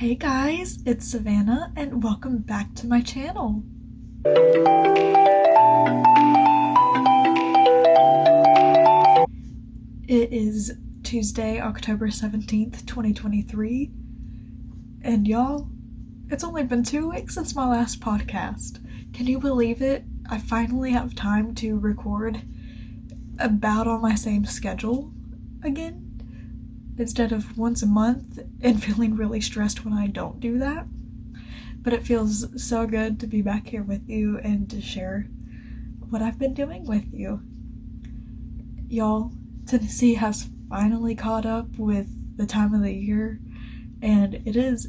Hey guys, it's Savannah and welcome back to my channel. It is Tuesday, October 17th, 2023, and y'all, it's only been 2 weeks since my last podcast. Can you believe it? I finally have time to record about on my same schedule again, instead of once a month and feeling really stressed when I don't do that. But it feels so good to be back here with you and to share what I've been doing with you. Y'all, Tennessee has finally caught up with the time of the year, and it is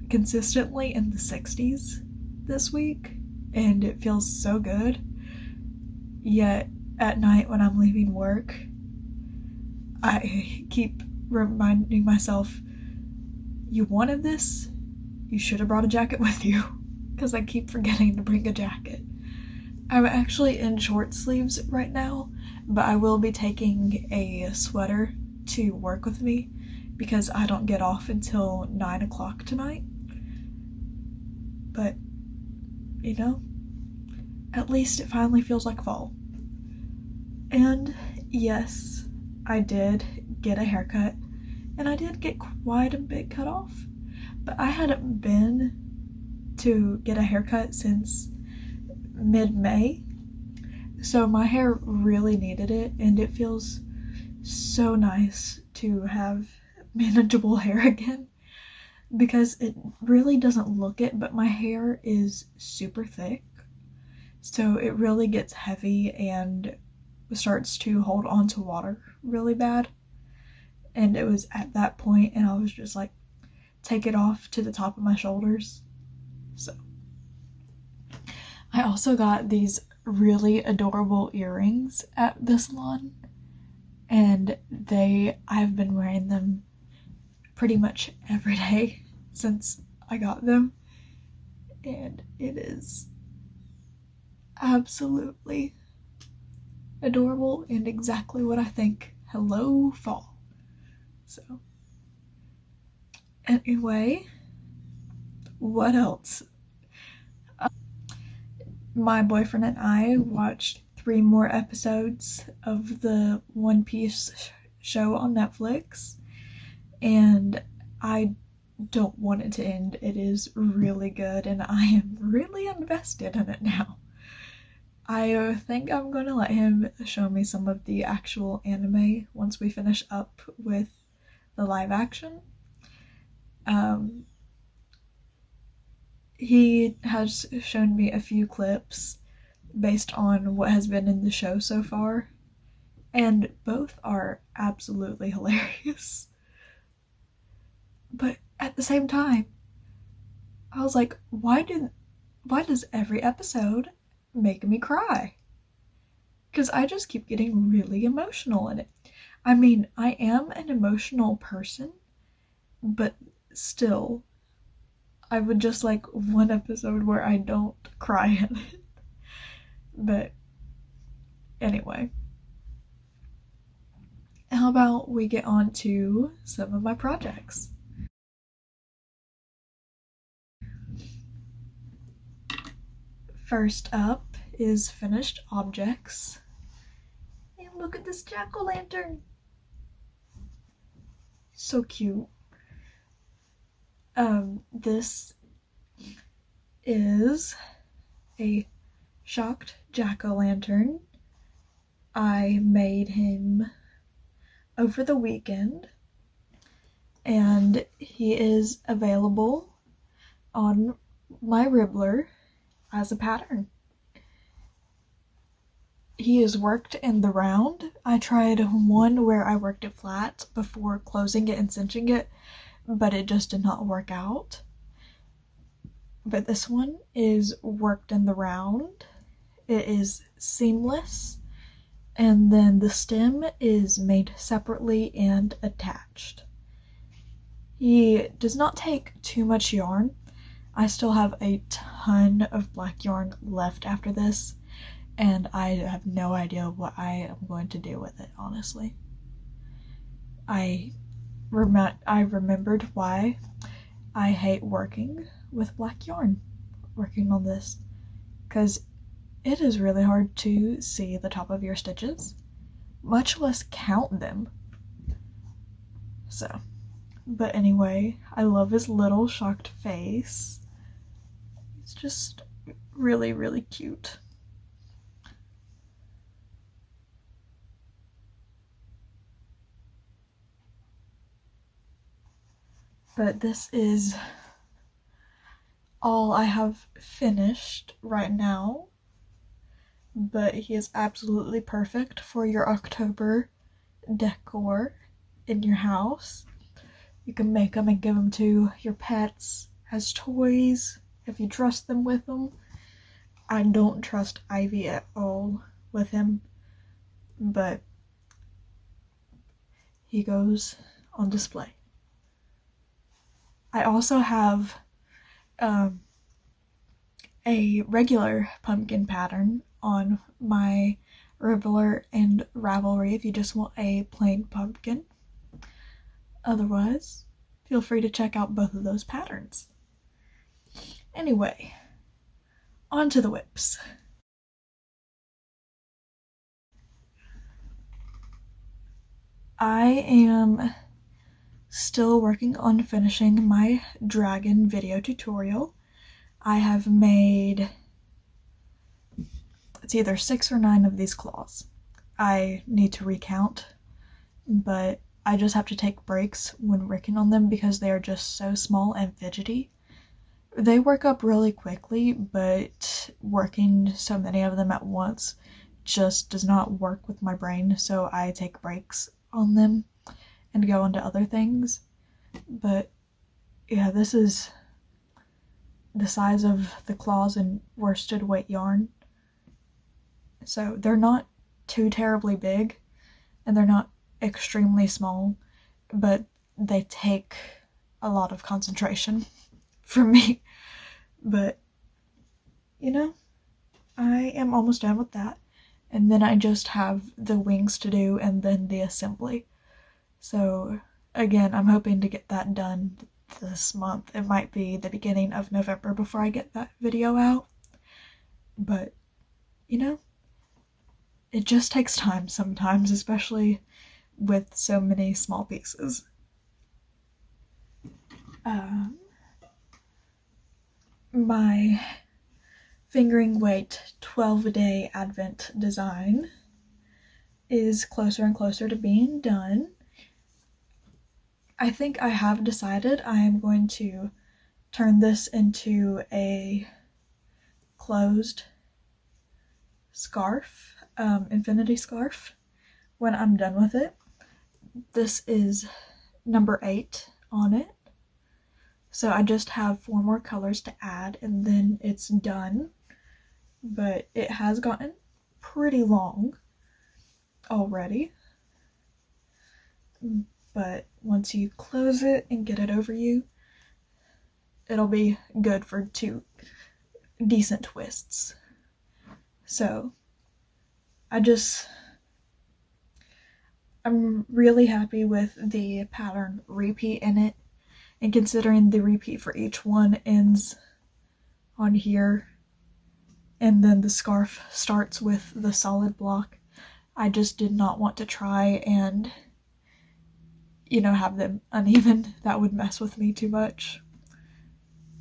consistently in the 60s this week, and it feels so good. Yet at night when I'm leaving work, I keep reminding myself, you wanted this? You should have brought a jacket with you, because I keep forgetting to bring a jacket. I'm actually in short sleeves right now, but I will be taking a sweater to work with me because I don't get off until 9 o'clock tonight. But, you know, at least it finally feels like fall. And yes, I did get a haircut, and I did get quite a bit cut off, but I hadn't been to get a haircut since mid-May, so my hair really needed it, and it feels so nice to have manageable hair again, because it really doesn't look it, but my hair is super thick, so it really gets heavy and starts to hold on to water really bad. And it was at that point, and I was just like, take it off to the top of my shoulders. So I also got these really adorable earrings at the salon, and I've been wearing them pretty much every day since I got them, and it is absolutely adorable and exactly what I think. Hello, fall. So anyway, what else? My boyfriend and I watched 3 more episodes of the One Piece show on Netflix, and I don't want it to end. It is really good, and I am really invested in it now. I think I'm going to let him show me some of the actual anime once we finish up with the live action. He has shown me a few clips based on what has been in the show so far, and both are absolutely hilarious. But at the same time, I was like, why does every episode make me cry? Because I just keep getting really emotional in it. I mean, I am an emotional person, but still, I would just like one episode where I don't cry in it. But anyway, how about we get on to some of my projects? First up is finished objects. And look at this jack-o'-lantern. So cute. This is a shocked jack-o'-lantern. I made him over the weekend, and he is available on my Ribbler as a pattern. He is worked in the round. I tried one where I worked it flat before closing it and cinching it, but it just did not work out. But this one is worked in the round. It is seamless, and then the stem is made separately and attached. He does not take too much yarn. I still have a ton of black yarn left after this, and I have no idea what I am going to do with it, honestly. I remembered why I hate working with black yarn, working on this, because it is really hard to see the top of your stitches, much less count them. So, but anyway, I love his little shocked face. It's just really, really cute. But this is all I have finished right now. But he is absolutely perfect for your October decor in your house. You can make them and give them to your pets as toys if you trust them with them. I don't trust Ivy at all with him, but he goes on display. I also have a regular pumpkin pattern on my Ribbler and Ravelry if you just want a plain pumpkin. Otherwise, feel free to check out both of those patterns. Anyway, on to the whips. I am still working on finishing my dragon video tutorial. I have made, it's either 6 or 9 of these claws. I need to recount, but I just have to take breaks when working on them because they are just so small and fidgety. They work up really quickly, but working so many of them at once just does not work with my brain, so I take breaks on them and go on to other things. But yeah, this is the size of the claws in worsted weight yarn. So they're not too terribly big and they're not extremely small, but they take a lot of concentration from me. But you know, I am almost done with that, and then I just have the wings to do and then the assembly. So again, I'm hoping to get that done this month. It might be the beginning of November before I get that video out, but you know, it just takes time sometimes, especially with so many small pieces. My fingering weight 12-day advent design is closer and closer to being done. I think I have decided I am going to turn this into a closed scarf, infinity scarf, when I'm done with it. This is number 8 on it. So I just have 4 more colors to add and then it's done. But it has gotten pretty long already. But once you close it and get it over you, it'll be good for 2 decent twists. So I'm really happy with the pattern repeat in it, and considering the repeat for each one ends on here and then the scarf starts with the solid block, I just did not want to try and, you know, have them uneven. That would mess with me too much.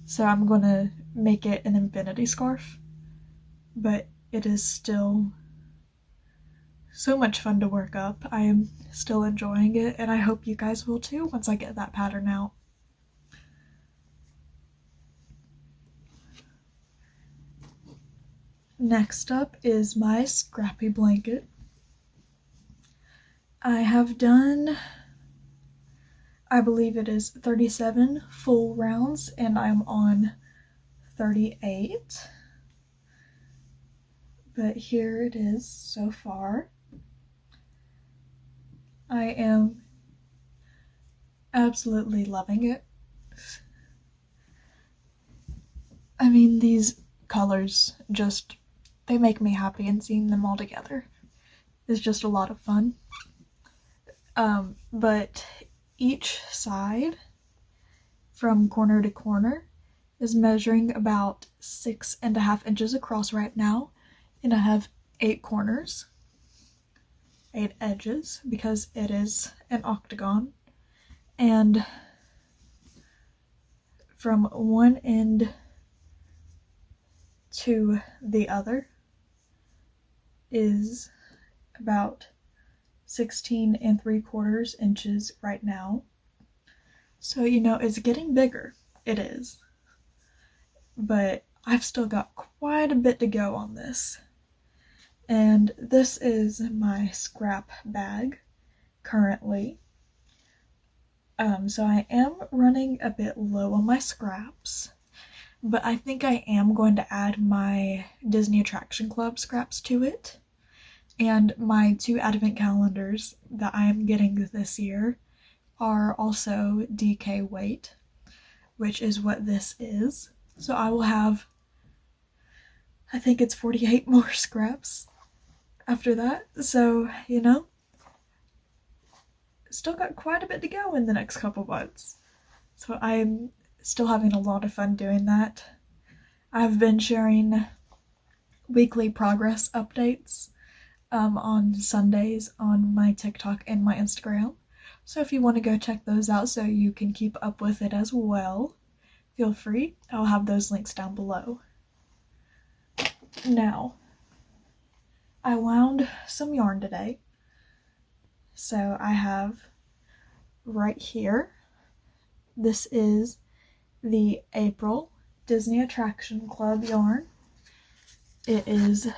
So I'm gonna make it an infinity scarf, but it is still so much fun to work up. I am still enjoying it, and I hope you guys will too once I get that pattern out. Next up is my scrappy blanket. I have done, I believe it is 37 full rounds, and I'm on 38. But here it is so far. I am absolutely loving it. I mean, these colors just, they make me happy, and seeing them all together is just a lot of fun. But each side from corner to corner is measuring about 6.5 inches across right now, and I have 8 corners, 8 edges, because it is an octagon, and from one end to the other is about 16.75 inches right now. So, it's getting bigger. It is. But I've still got quite a bit to go on this. And this is my scrap bag currently. So I am running a bit low on my scraps, but I think I am going to add my Disney Attraction Club scraps to it. And my 2 advent calendars that I am getting this year are also DK weight, which is what this is. So I will have, I think it's 48 more scraps after that. So, still got quite a bit to go in the next couple months. So I'm still having a lot of fun doing that. I've been sharing weekly progress updates on Sundays on my TikTok and my Instagram. So if you want to go check those out so you can keep up with it as well, feel free. I'll have those links down below. Now, I wound some yarn today. So I have right here, this is the April Disney Attraction Club yarn. It is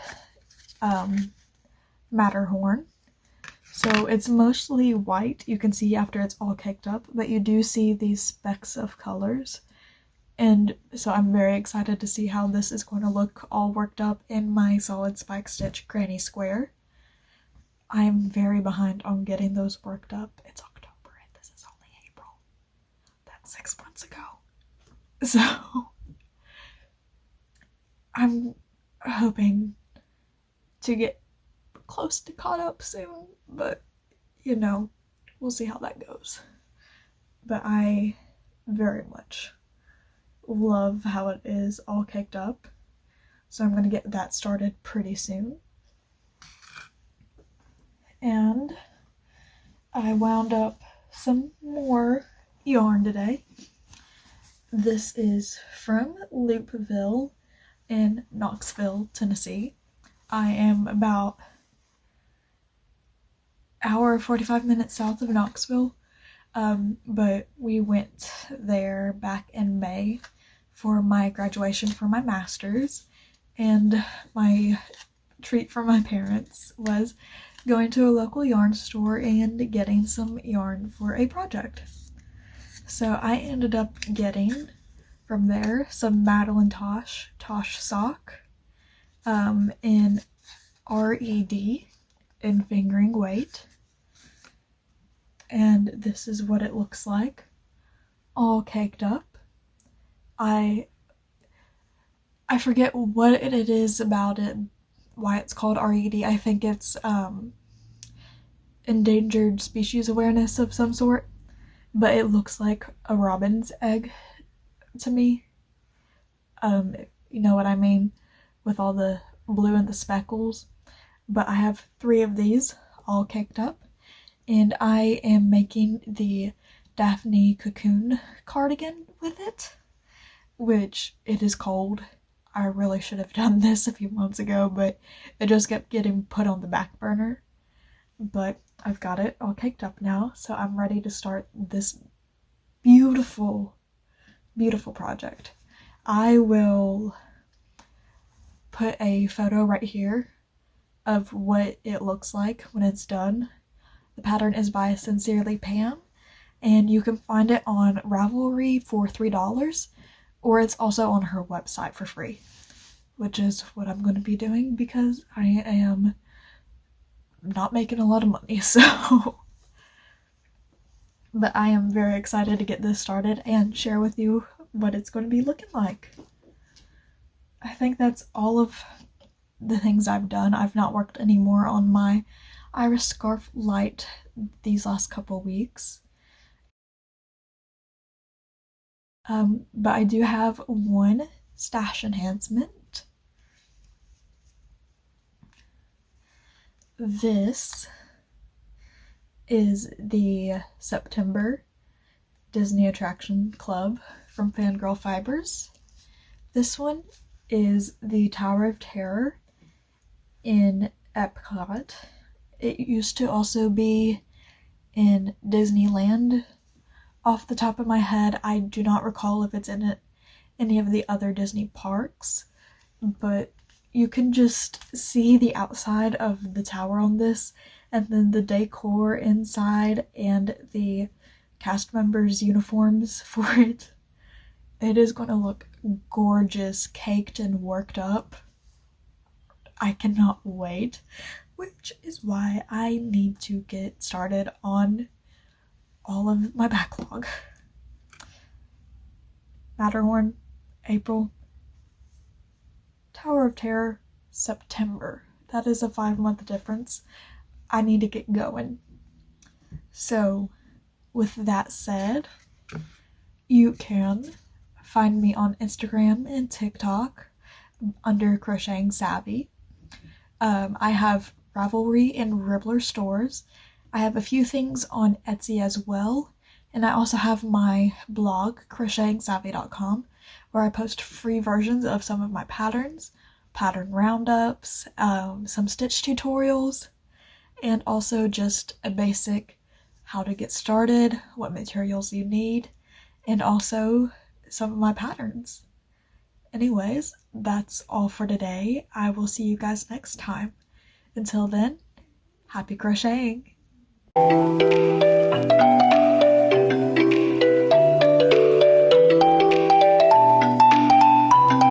Matterhorn. So it's mostly white, you can see after it's all caked up, but you do see these specks of colors. And so I'm very excited to see how this is going to look all worked up in my solid spike stitch granny square. I am very behind on getting those worked up. It's October and this is only April. That's 6 months ago. So I'm hoping to get close to caught up soon, but we'll see how that goes. But I very much love how it is all caked up, so I'm going to get that started pretty soon. And I wound up some more yarn today. This is from Loopville in Knoxville, Tennessee. I am about hour 45 minutes south of Knoxville, but we went there back in May for my graduation for my master's, and my treat for my parents was going to a local yarn store and getting some yarn for a project. So I ended up getting from there some Madeline Tosh sock in RED in fingering weight. And this is what it looks like, all caked up. I forget what it is about it, why it's called RED. I think it's endangered species awareness of some sort, but it looks like a robin's egg to me. You know what I mean, with all the blue and the speckles. But I have 3 of these all caked up, and I am making the Daphne cocoon cardigan with it, which it is cold. I really should have done this a few months ago, but it just kept getting put on the back burner. But I've got it all caked up now, so I'm ready to start this beautiful, beautiful project. I will put a photo right here of what it looks like when it's done. The pattern is by Sincerely Pam, and you can find it on Ravelry for $3, or it's also on her website for free, which is what I'm going to be doing because I am not making a lot of money, so. But I am very excited to get this started and share with you what it's going to be looking like. I think that's all of the things I've done. I've not worked anymore on my Iris Scarf Light these last couple weeks. But I do have one stash enhancement. This is the September Disney Attraction Club from Fangirl Fibers. This one is the Tower of Terror in Epcot. It used to also be in Disneyland. Off the top of my head, I do not recall if it's in any of the other Disney parks, but you can just see the outside of the tower on this, and then the decor inside and the cast members' uniforms for it. It is going to look gorgeous, caked and worked up. I cannot wait, which is why I need to get started on all of my backlog. Matterhorn, April. Tower of Terror, September. That is a 5-month difference. I need to get going. So, with that said, you can find me on Instagram and TikTok under Crocheting Savvy. I have Ravelry and Ribbler stores. I have a few things on Etsy as well, and I also have my blog, crocetingsavvy.com, where I post free versions of some of my patterns, pattern roundups, some stitch tutorials, and also just a basic how to get started, what materials you need, and also some of my patterns. Anyways, that's all for today. I will see you guys next time. Until then, happy crocheting!